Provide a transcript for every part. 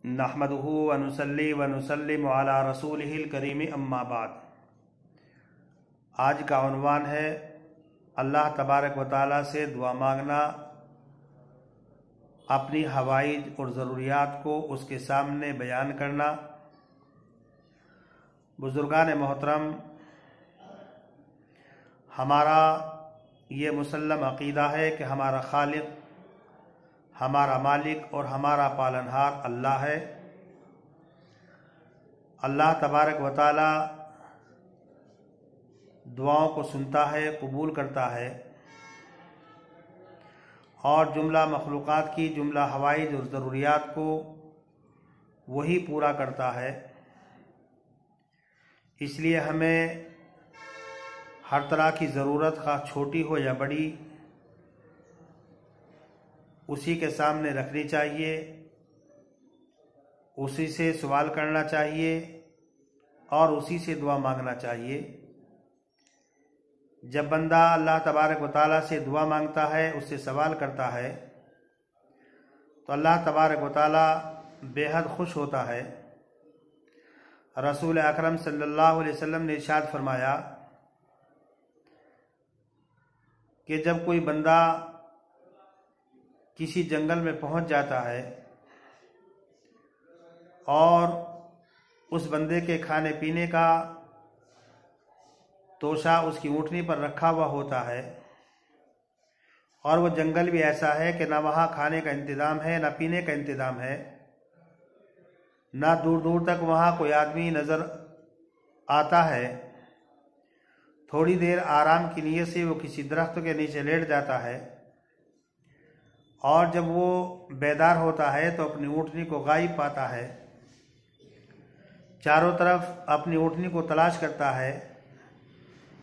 नहमदुहु व नुसल्ली व नुसल्लिमु अला रसूलिहिल करीम अम्मा बाद। आज का उन्वान है अल्लाह तबारक व तआला से दुआ मांगना, अपनी हवाइज और ज़रूरियात को उसके सामने बयान करना। बुज़ुर्गान मोहतरम, हमारा ये मुसल्लम अक़ीदा है कि हमारा खालिक, हमारा मालिक और हमारा पालनहार अल्लाह है। अल्लाह तबारक व तआला दुआओं को सुनता है, कबूल करता है और जुमला मखलूक़ात की जुमला हवाइज और ज़रूरियात को वही पूरा करता है। इसलिए हमें हर तरह की ज़रूरत, खा छोटी हो या बड़ी, उसी के सामने रखनी चाहिए, उसी से सवाल करना चाहिए और उसी से दुआ मांगना चाहिए। जब बंदा अल्लाह तबारक व तआला से दुआ मांगता है, उससे सवाल करता है, तो अल्लाह तबारक व तआला बेहद खुश होता है। रसूल अकरम सल्लल्लाहु अलैहि वसल्लम ने इरशाद फरमाया कि जब कोई बंदा किसी जंगल में पहुंच जाता है और उस बंदे के खाने पीने का तोशा उसकी ऊँटनी पर रखा हुआ होता है और वो जंगल भी ऐसा है कि ना वहाँ खाने का इंतज़ाम है, ना पीने का इंतज़ाम है, ना दूर दूर तक वहाँ कोई आदमी नज़र आता है। थोड़ी देर आराम की नीयत से वो किसी दरख्त के नीचे लेट जाता है और जब वो बेदार होता है तो अपनी ऊँटनी को गायब पाता है। चारों तरफ अपनी ऊँटनी को तलाश करता है,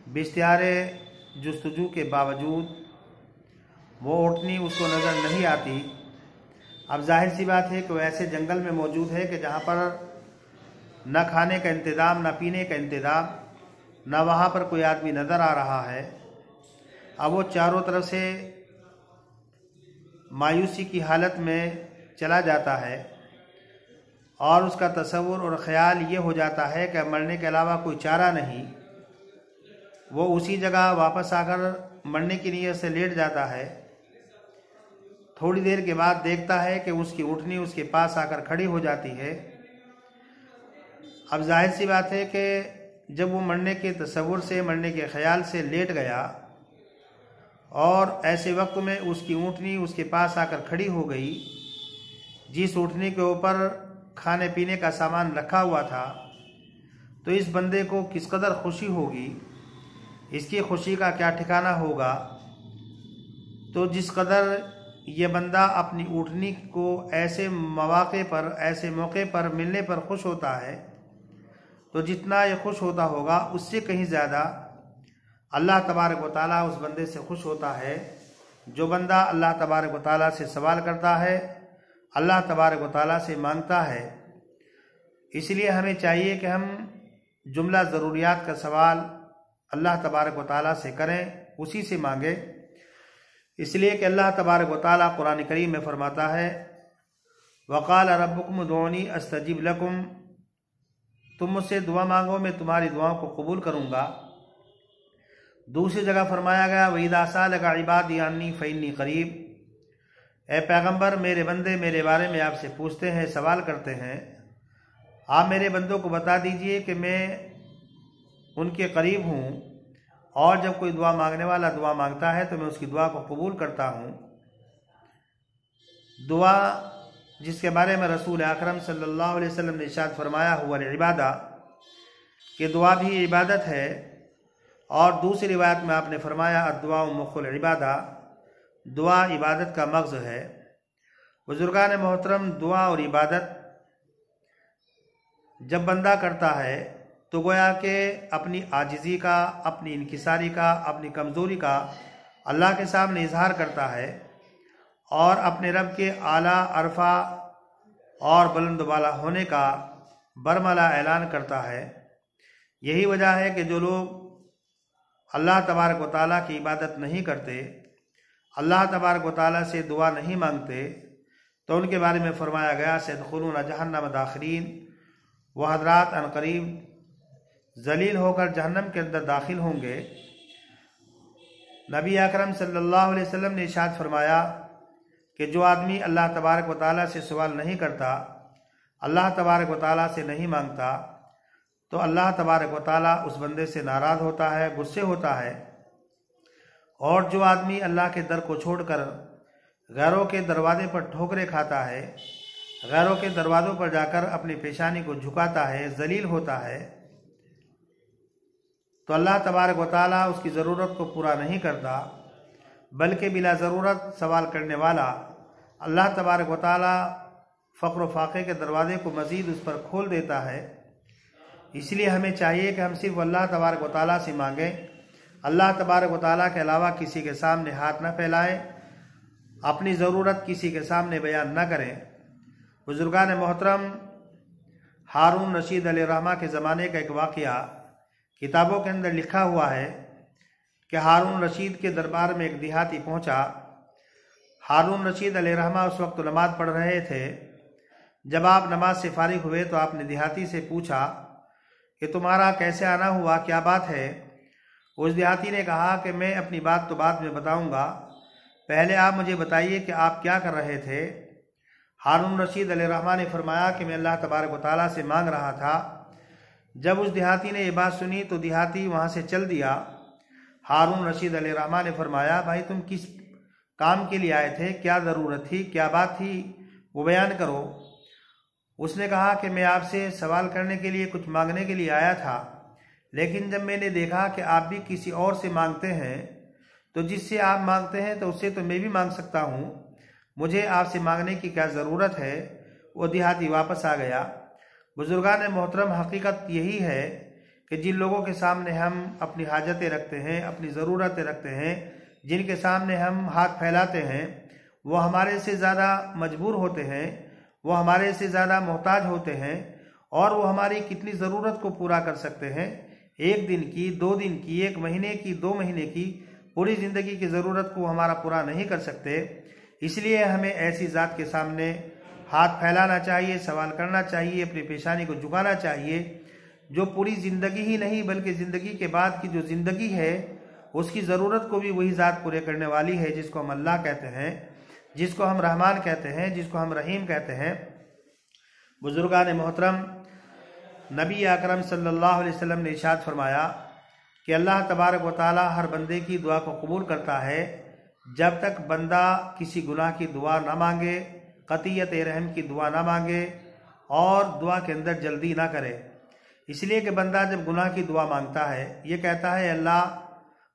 बिस्तियारे जुस्तजू के बावजूद वो ऊँटनी उसको नज़र नहीं आती। अब जाहिर सी बात है कि वो ऐसे जंगल में मौजूद है कि जहाँ पर न खाने का इंतज़ाम, न पीने का इंतज़ाम, न वहाँ पर कोई आदमी नज़र आ रहा है। अब वो चारों तरफ से मायूसी की हालत में चला जाता है और उसका तसव्वुर और ख़याल ये हो जाता है कि मरने के अलावा कोई चारा नहीं। वो उसी जगह वापस आकर मरने की नीयत से लेट जाता है। थोड़ी देर के बाद देखता है कि उसकी ऊँटनी उसके पास आकर खड़ी हो जाती है। अब जाहिर सी बात है कि जब वो मरने के तसव्वुर से, मरने के ख़याल से लेट गया और ऐसे वक्त में उसकी ऊँटनी उसके पास आकर खड़ी हो गई, जिस ऊँटनी के ऊपर खाने पीने का सामान रखा हुआ था, तो इस बंदे को किस कदर खुशी होगी, इसकी खुशी का क्या ठिकाना होगा। तो जिस कदर ये बंदा अपनी ऊँटनी को ऐसे मौके पर, ऐसे मौके पर मिलने पर खुश होता है, तो जितना ये खुश होता होगा उससे कहीं ज़्यादा अल्लाह तबारक व तआला उस बंदे से खुश होता है। जो बंदा अल्लाह तबारक व तआला से सवाल करता है, अल्लाह तबारक व तआला से मांगता है। इसलिए हमें चाहिए कि हम जुमला ज़रूरियात का सवाल अल्लाह तबारक व तआला से करें, उसी से मांगे। इसलिए कि अल्लाह तबारक व तआला कुरान करीम में फरमाता है, वक़ाल रब्बुकुम उदऊनी अस्तजिब लकुम, तुम मुझसे दुआ मांगो, मैं तुम्हारी दुआओं को कबूल करूँगा। दूसरी जगह फरमाया गया, वइज़ा सअलका इबादी अन्नी फ़इन्नी क़रीब, ए पैगम्बर, मेरे बंदे मेरे बारे में आपसे पूछते हैं, सवाल करते हैं, आप मेरे बंदों को बता दीजिए कि मैं उनके करीब हूँ और जब कोई दुआ मांगने वाला दुआ मांगता है तो मैं उसकी दुआ को कबूल करता हूँ। दुआ जिसके बारे में रसूल अकरम सल्लल्लाहु अलैहि वसल्लम ने इरशाद फरमाया हुआ इबादा, कि दुआ भी इबादत है। और दूसरी रिवायत में आपने फरमाया अद्दुआ मुखुल इबादा, दुआ इबादत का मग़ज़ है। बुज़ुर्गान मोहतरम, दुआ और इबादत जब बंदा करता है तो गोया के अपनी आजिज़ी का, अपनी इनकिसारी का, अपनी कमज़ोरी का अल्लाह के सामने इजहार करता है और अपने रब के आला, अरफा और बुलंद वाला होने का बरमला ऐलान करता है। यही वजह है कि जो लोग अल्लाह तबारक व तआला की इबादत नहीं करते, अल्लाह तबारक व तआला से दुआ नहीं मांगते, तो उनके बारे में फरमाया गया सयदखुलून जहन्नम दाखिलीन, वह हजरात अनकरीब जलील होकर जहन्नम के अंदर दाखिल होंगे। नबी अकरम सल्लल्लाहु अलैहि वसल्लम ने इरशाद फरमाया कि जो आदमी अल्लाह तबारक व तआला से सवाल नहीं करता, अल्लाह तबारक व तआला से नहीं मांगता, तो अल्लाह तबारक व तआला उस बंदे से नाराज़ होता है, गुस्से होता है। और जो आदमी अल्लाह के दर को छोड़कर गैरों के दरवाजे पर ठोकरें खाता है, गैरों के दरवाज़ों पर जाकर अपनी पेशानी को झुकाता है, जलील होता है, तो अल्लाह तबारक व तआला उसकी ज़रूरत को पूरा नहीं करता, बल्कि बिला ज़रूरत सवाल करने वाला अल्लाह तबारक व तआला फ़क्र व फाक़े के दरवाज़े को मज़ीद उस पर खोल देता है। इसलिए हमें चाहिए कि हम सिर्फ अल्लाह तबारक व तआला से मांगें, अल्लाह तबारक व तआला के अलावा किसी के सामने हाथ न फैलाएं, अपनी ज़रूरत किसी के सामने बयान न करें। बुजुर्गान मोहतरम, हारून रशीद अलैहिर्रहमा के ज़माने का एक वाक़या किताबों के अंदर लिखा हुआ है कि हारून रशीद के दरबार में एक देहाती पहुंचा। हारून रशीद अलैहिर्रहमा उस वक्त नमाज पढ़ रहे थे। जब आप नमाज से फारिग हुए तो आपने देहाती से पूछा कि तुम्हारा कैसे आना हुआ, क्या बात है? उस देहाती ने कहा कि मैं अपनी बात तो बाद में बताऊंगा, पहले आप मुझे बताइए कि आप क्या कर रहे थे। हारून रशीद अलैहिर्रहमा ने फरमाया कि मैं अल्लाह तबारक व तआला से मांग रहा था। जब उस देहाती ने ये बात सुनी तो देहाती वहाँ से चल दिया। हारून रशीद अलैहिर्रहमा ने फरमाया, भाई तुम किस काम के लिए आए थे, क्या ज़रूरत थी, क्या बात थी, वो बयान करो। उसने कहा कि मैं आपसे सवाल करने के लिए, कुछ मांगने के लिए आया था, लेकिन जब मैंने देखा कि आप भी किसी और से मांगते हैं, तो जिससे आप मांगते हैं तो उससे तो मैं भी मांग सकता हूँ, मुझे आपसे मांगने की क्या ज़रूरत है। वो देहाती वापस आ गया। बुजुर्गान मोहतरम, हकीकत यही है कि जिन लोगों के सामने हम अपनी हाजतें रखते हैं, अपनी ज़रूरतें रखते हैं, जिनके सामने हम हाथ फैलाते हैं, वो हमारे से ज़्यादा मजबूर होते हैं, वो हमारे से ज़्यादा मोहताज होते हैं, और वो हमारी कितनी ज़रूरत को पूरा कर सकते हैं। एक दिन की, 2 दिन की, 1 महीने की, 2 महीने की, पूरी ज़िंदगी की ज़रूरत को हमारा पूरा नहीं कर सकते। इसलिए हमें ऐसी ज़ात के सामने हाथ फैलाना चाहिए, सवाल करना चाहिए, अपनी पेशानी को झुकाना चाहिए, जो पूरी ज़िंदगी ही नहीं बल्कि ज़िंदगी के बाद की जो ज़िंदगी है उसकी ज़रूरत को भी वही ज़ात पूरे करने वाली है, जिसको हम अल्लाह कहते हैं, जिसको हम रहमान कहते हैं, जिसको हम रहीम कहते हैं। बुजुर्गान मोहतरम, नबी अकरम सल्लल्लाहु अलैहि वसल्लम ने इरशाद फरमाया कि अल्लाह तबारक व तआला हर बंदे की दुआ को कबूल करता है जब तक बंदा किसी गुनाह की दुआ ना मांगे, कतियत रहम की दुआ ना मांगे और दुआ के अंदर जल्दी ना करे। इसलिए कि बंदा जब गुनाह की दुआ मांगता है, ये कहता है अल्लाह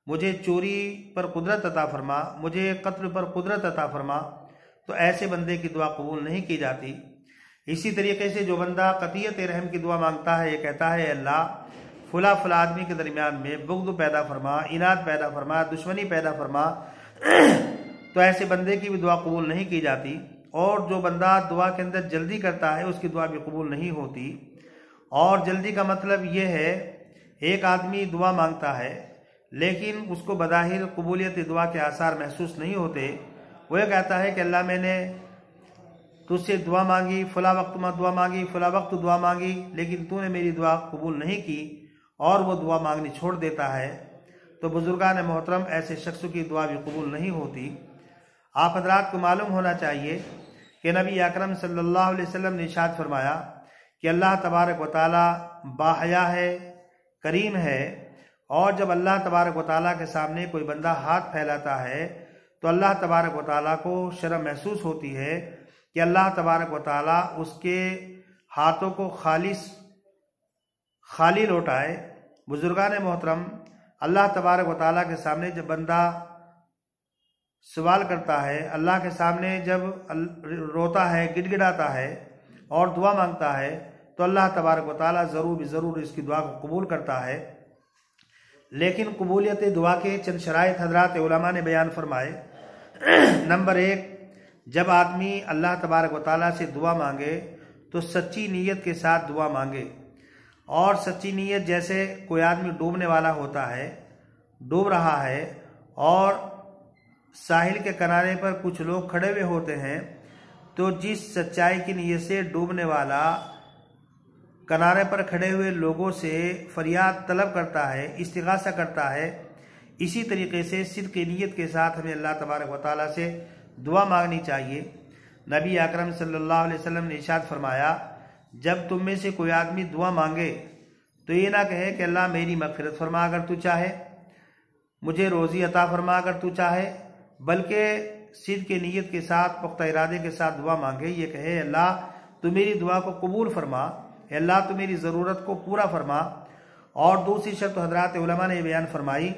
मुझे चोरी पर कुदरत अता फरमा, मुझे कत्ल पर कुदरत अता फरमा, तो ऐसे बंदे की दुआ कबूल नहीं की जाती। इसी तरीके से जो बंदा कतियत रहम की दुआ मांगता है, ये कहता है अल्लाह फुला फुला आदमी के दरमियान में बुग़्ज़ पैदा फरमा, इनाद पैदा फरमा, दुश्मनी पैदा फरमा, तो ऐसे बंदे की भी दुआ कबूल नहीं की जाती। और जो बंदा दुआ के अंदर जल्दी करता है उसकी दुआ भी कबूल नहीं होती। और जल्दी का मतलब ये है, एक आदमी दुआ मांगता है लेकिन उसको बज़ाहिर कबूलियत दुआ के आसार महसूस नहीं होते। वो ये कहता है कि अल्लाह मैंने तुझसे दुआ मांगी, फला वक्त में दुआ मांगी, फला वक्त दुआ मांगी, लेकिन तूने मेरी दुआ कबूल नहीं की, और वो दुआ मांगनी छोड़ देता है। तो बुजुर्गान मोहतरम, ऐसे शख्स की दुआ भी कबूल नहीं होती। आप हजरात को मालूम होना चाहिए कि नबी अकरम सल्लल्लाहु अलैहि वसल्लम ने इरशाद फरमाया कि अल्लाह तबारक व तआला बाहया है, करीम है, और जब अल्लाह तबारक व तआला के सामने कोई बंदा हाथ फैलाता है तो अल्लाह तबारक व तआला को शर्म महसूस होती है कि अल्लाह तबारक व तआला उसके हाथों को खाली लौटाए। बुजुर्गान मोहतरम, अल्लाह तबारक व तआला के सामने जब बंदा सवाल करता है, अल्लाह के सामने जब रोता है, गिड़गिड़ाता है और दुआ मांगता है, तो अल्लाह तबारक व तआला ज़रूर इसकी दुआ को कबूल करता है। लेकिन कबूलियत दुआ के चंद शराइत हजरात उलमा ने बयान फरमाए। नंबर 1, जब आदमी अल्लाह तबारक व तआला से दुआ मांगे तो सच्ची नीयत के साथ दुआ मांगे। और सच्ची नीयत, जैसे कोई आदमी डूबने वाला होता है, डूब रहा है और साहिल के किनारे पर कुछ लोग खड़े हुए होते हैं, तो जिस सच्चाई की नीयत से डूबने वाला किनारे पर खड़े हुए लोगों से फरियाद तलब करता है, इस्तिगासा करता है, इसी तरीके से सिद्क़ की नीयत के साथ हमें अल्लाह तबारक व तआला से दुआ मांगनी चाहिए। नबी अकरम सल्लल्लाहु अलैहि वसल्लम ने इरशाद फरमाया, जब तुम में से कोई आदमी दुआ मांगे तो ये ना कहे कि अल्लाह मेरी मग़फ़िरत फरमा अगर तू चाहे, मुझे रोज़ी अता फरमा अगर तू चाहे, बल्कि सिद्क़ की नीयत के साथ, पुख्ता इरादे के साथ दुआ मांगे। ये कहे, अल्लाह तू मेरी दुआ को कबूल फरमा, अल्लाह तू मेरी ज़रूरत को पूरा फरमा। और दूसरी शर्त हज़रात उलमा ने बयान फरमाई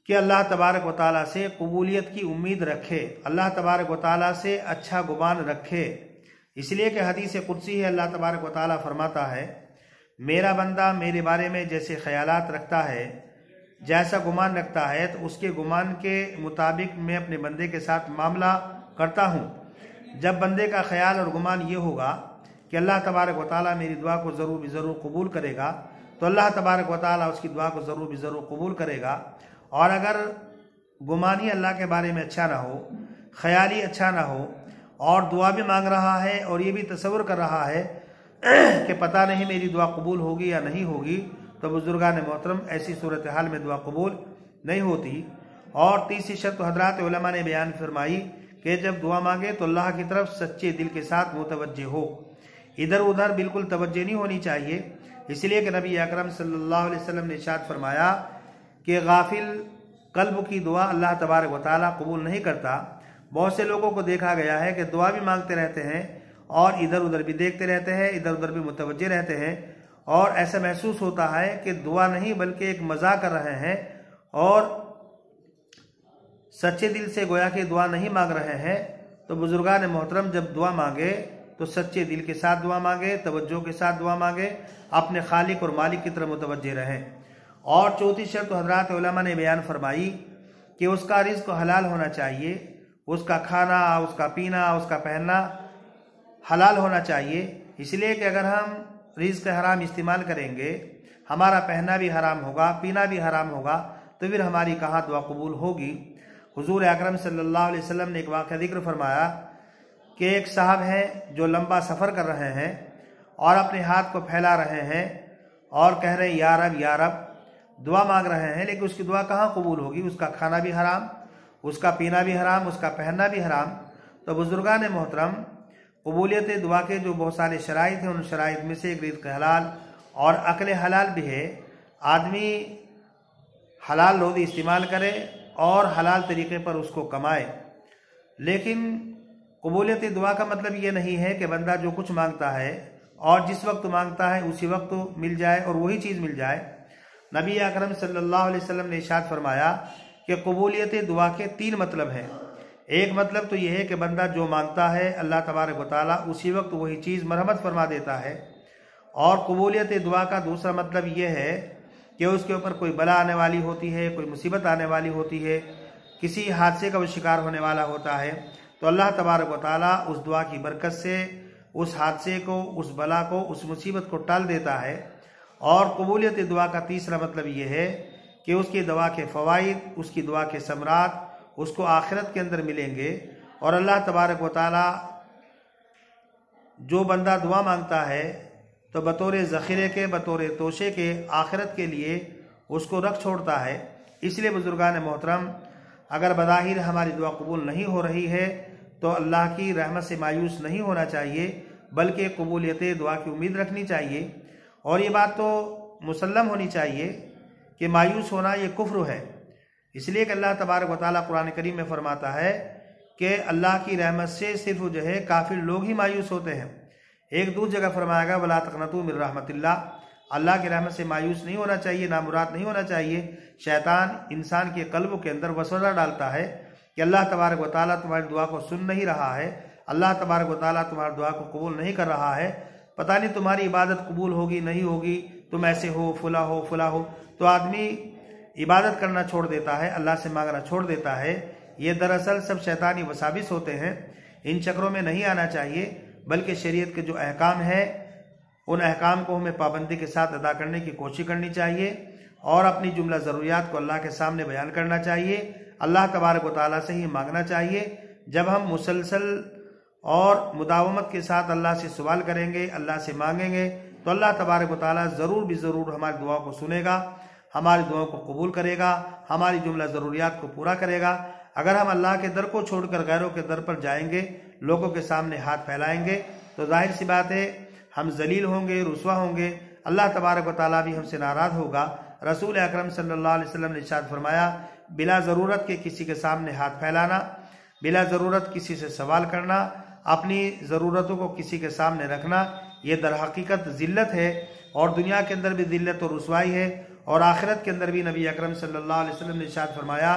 कि अल्लाह तबारक व तआला से कबूलियत की उम्मीद रखे, अल्लाह तबारक व तआला से अच्छा गुमान रखे। इसलिए कि हदीस कुदसी है, अल्लाह तबारक व तआला फरमाता है, मेरा बंदा मेरे बारे में जैसे ख्यालात रखता है, जैसा गुमान रखता है, तो उसके गुमान के मुताबिक मैं अपने बंदे के साथ मामला करता हूँ। जब बंदे का ख्याल और गुमान ये होगा कि अल्लाह तबारक व तआला मेरी दुआ को ज़रूर कबूल करेगा, तो अल्लाह तबारक व तआला उसकी दुआ को ज़रूर कबूल करेगा। और अगर गुमान ही अल्लाह के बारे में अच्छा ना हो, ख्याल ही अच्छा ना हो, और दुआ भी मांग रहा है और ये भी तसव्वुर कर रहा है कि पता नहीं मेरी दुआ कबूल होगी या नहीं होगी, तो बुजुर्गान मोहतरम ऐसी सूरत हाल में दुआ कबूल नहीं होती। और तीसरी शर्त हज़रात उलमा ने बयान फरमाई कि जब दुआ मांगे तो अल्लाह की तरफ सच्चे दिल के साथ मुतवज्जे हो, इधर उधर बिल्कुल तवज्जो नहीं होनी चाहिए। इसलिए कि नबी अकरम सल्लल्लाहु अलैहि वसल्लम ने इरशाद फरमाया कि गाफिल कल्ब की दुआ अल्लाह तबारक व तआला कबूल नहीं करता। बहुत से लोगों को देखा गया है कि दुआ भी मांगते रहते हैं और इधर उधर भी देखते रहते हैं, इधर उधर भी मुतवज्जे रहते हैं, और ऐसा महसूस होता है कि दुआ नहीं बल्कि एक मजाक कर रहे हैं और सच्चे दिल से गोया कि दुआ नहीं मांग रहे हैं। तो बुजुर्गान मोहतरम जब दुआ मांगे तो सच्चे दिल के साथ दुआ मांगे, तवज्जो के साथ दुआ मांगे, अपने खालिक और मालिक की तरफ मुतवज्जे रहें। और चौथी शर्त हज़रात उलमा ने बयान फरमाई कि उसका रिज़्क़ हलाल होना चाहिए, उसका खाना, उसका पीना, उसका पहनना हलाल होना चाहिए। इसलिए कि अगर हम रिज़्क़ हराम इस्तेमाल करेंगे, हमारा पहनना भी हराम होगा, पीना भी हराम होगा, तो फिर हमारी कहाँ दुआ कबूल होगी। हुजूर अकरम सल्लल्लाहु अलैहि वसल्लम ने एक वाक़या जिक्र फरमाया कि एक साहब हैं जो लंबा सफ़र कर रहे हैं और अपने हाथ को फैला रहे हैं और कह रहे हैं या रब, दुआ मांग रहे हैं, लेकिन उसकी दुआ कहाँ कबूल होगी। उसका खाना भी हराम, उसका पीना भी हराम, उसका पहनना भी हराम। तो बुजुर्गान मोहतरम कबूलियत दुआ के जो बहुत सारे शराइत हैं, उन शराइत में से एक रिज़्क़ हलाल और अक्ल हलाल भी है। आदमी हलाल रोज़ी इस्तेमाल करे और हलाल तरीके पर उसको कमाए। लेकिन कबूलियत दुआ का मतलब ये नहीं है कि बंदा जो कुछ मांगता है और जिस वक्त मांगता है उसी वक्त मिल जाए और वही चीज़ मिल जाए। नबी अकरम सल्लल्लाहु अलैहि वसल्लम ने इरशाद फरमाया कि कबूलियत दुआ के 3 मतलब हैं। एक मतलब तो यह है कि बंदा जो मांगता है अल्लाह तबारक व तआला उसी वक्त वही चीज़ मरहमत फरमा देता है। और कबूलियत दुआ का दूसरा मतलब यह है कि उसके ऊपर कोई बला आने वाली होती है, कोई मुसीबत आने वाली होती है, किसी हादसे का वो शिकार होने वाला होता है, तो अल्लाह तबारक व तआला उस दुआ की बरकत से उस हादसे को, उस बला को, उस मुसीबत को टाल देता है। और कबूलियत दुआ का तीसरा मतलब ये है कि उसकी दुआ के फ़वाइद, उसकी दुआ के समरात उसको आखिरत के अंदर मिलेंगे। और अल्लाह तबारक व तआला जो बंदा दुआ मांगता है तो बतौर ज़ख़ीरे के, बतौर तोशे के आखिरत के लिए उसको रख छोड़ता है। इसलिए बुजुर्गान मोहतरम अगर बज़ाहिर हमारी दुआ कबूल नहीं हो रही है तो अल्लाह की रहमत से मायूस नहीं होना चाहिए, बल्कि कबूलियत दुआ की उम्मीद रखनी चाहिए। और ये बात तो मुसल्लम होनी चाहिए कि मायूस होना ये कुफ्र है। इसलिए कि अल्लाह तबारक व तआला कुरान करीम में फरमाता है कि अल्लाह की रहमत से सिर्फ जो है काफिर लोग ही मायूस होते हैं। एक दूसरी जगह फरमाएगा वला तक़नतू मिन रहमतिल्लाह, अल्लाह की रहमत से मायूस नहीं होना चाहिए, नामुराद नहीं होना चाहिए। शैतान इंसान के कल्ब के अंदर वसवसा डालता है कि अल्लाह तबारक व तआला तुम्हारी दुआ को सुन नहीं रहा है, अल्लाह तबारक व तआला तुम्हारी दुआ को कबूल नहीं कर रहा है, पता नहीं तुम्हारी इबादत कबूल होगी नहीं होगी, तुम ऐसे हो फुला हो। तो आदमी इबादत करना छोड़ देता है, अल्लाह से मांगना छोड़ देता है। ये दरअसल सब शैतानी वसाविस होते हैं। इन चक्रों में नहीं आना चाहिए, बल्कि शरीयत के जो अहकाम है उन अहकाम को हमें पाबंदी के साथ अदा करने की कोशिश करनी चाहिए और अपनी जुमला ज़रूरियात को अल्लाह के सामने बयान करना चाहिए। अल्लाह तबारक व तआला से ही मांगना चाहिए। जब हम मुसलसल और मुदावमत के साथ अल्लाह से सवाल करेंगे, अल्लाह से मांगेंगे, तो अल्लाह तबारक व तआला ज़रूर भी ज़रूर हमारी दुआ को सुनेगा, हमारी दुआ को कबूल करेगा, हमारी जुमला ज़रूरियात को पूरा करेगा। अगर हम अल्लाह के दर को छोड़कर गैरों के दर पर जाएंगे, लोगों के सामने हाथ फैलाएंगे, तो जाहिर सी बात है हम जलील होंगे, रुसवा होंगे, अल्लाह तबारक व तआला भी हमसे नाराज़ होगा। रसूल अकरम सल्लल्लाहु अलैहि वसल्लम ने इरशाद फरमाया, बिला ज़रूरत के किसी के सामने हाथ फैलाना, बिला ज़रूरत किसी से सवाल करना, अपनी ज़रूरतों को किसी के सामने रखना, ये दर हकीकत ज़िल्लत है, और दुनिया के अंदर भी ज़िल्लत और रुसवाई है, और आखिरत के अंदर भी नबी अकरम सल्लल्लाहु अलैहि वसल्लम ने इरशाद फरमाया,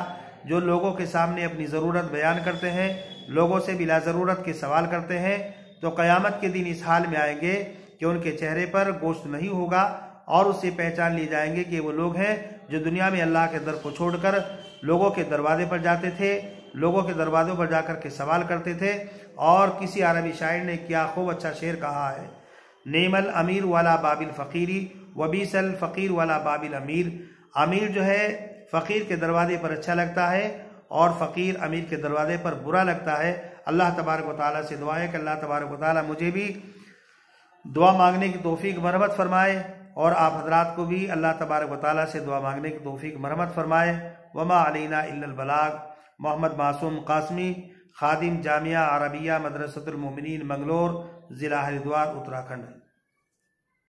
जो लोगों के सामने अपनी ज़रूरत बयान करते हैं, लोगों से बिला ज़रूरत के सवाल करते हैं, तो क़यामत के दिन इस हाल में आएंगे कि उनके चेहरे पर गोश्त नहीं होगा, और उससे पहचान लिए जाएंगे कि वो लोग हैं जो दुनिया में अल्लाह के दर को छोड़कर लोगों के दरवाजे पर जाते थे, लोगों के दरवाज़ों पर जाकर के सवाल करते थे। और किसी अरबी शायर ने क्या खूब अच्छा शेर कहा है, नेमल अमीर वाला बाबिल फ़कीरी वबीसल फ़कीर वाला बाबिल अमीर। अमीर जो है फ़कीर के दरवाजे पर अच्छा लगता है, और फ़कीर अमीर के दरवाजे पर बुरा लगता है। अल्लाह तबारक व तआला से दुआ है कि अल्लाह तबारक व तआला मुझे भी दुआ मांगने की तौफीक मरहमत फरमाए, और आप हजरात को भी अल्लाह तबारक व तआला से दुआ मांगने की तौफीक मरहमत फरमाए। वमा अलैना इल्लल बलाग। मोहम्मद मासूम कासमी, खादिम जामिया अरबिया मदरसतुल मोमिनीन, मंगलोर, ज़िला हरिद्वार, उत्तराखंड।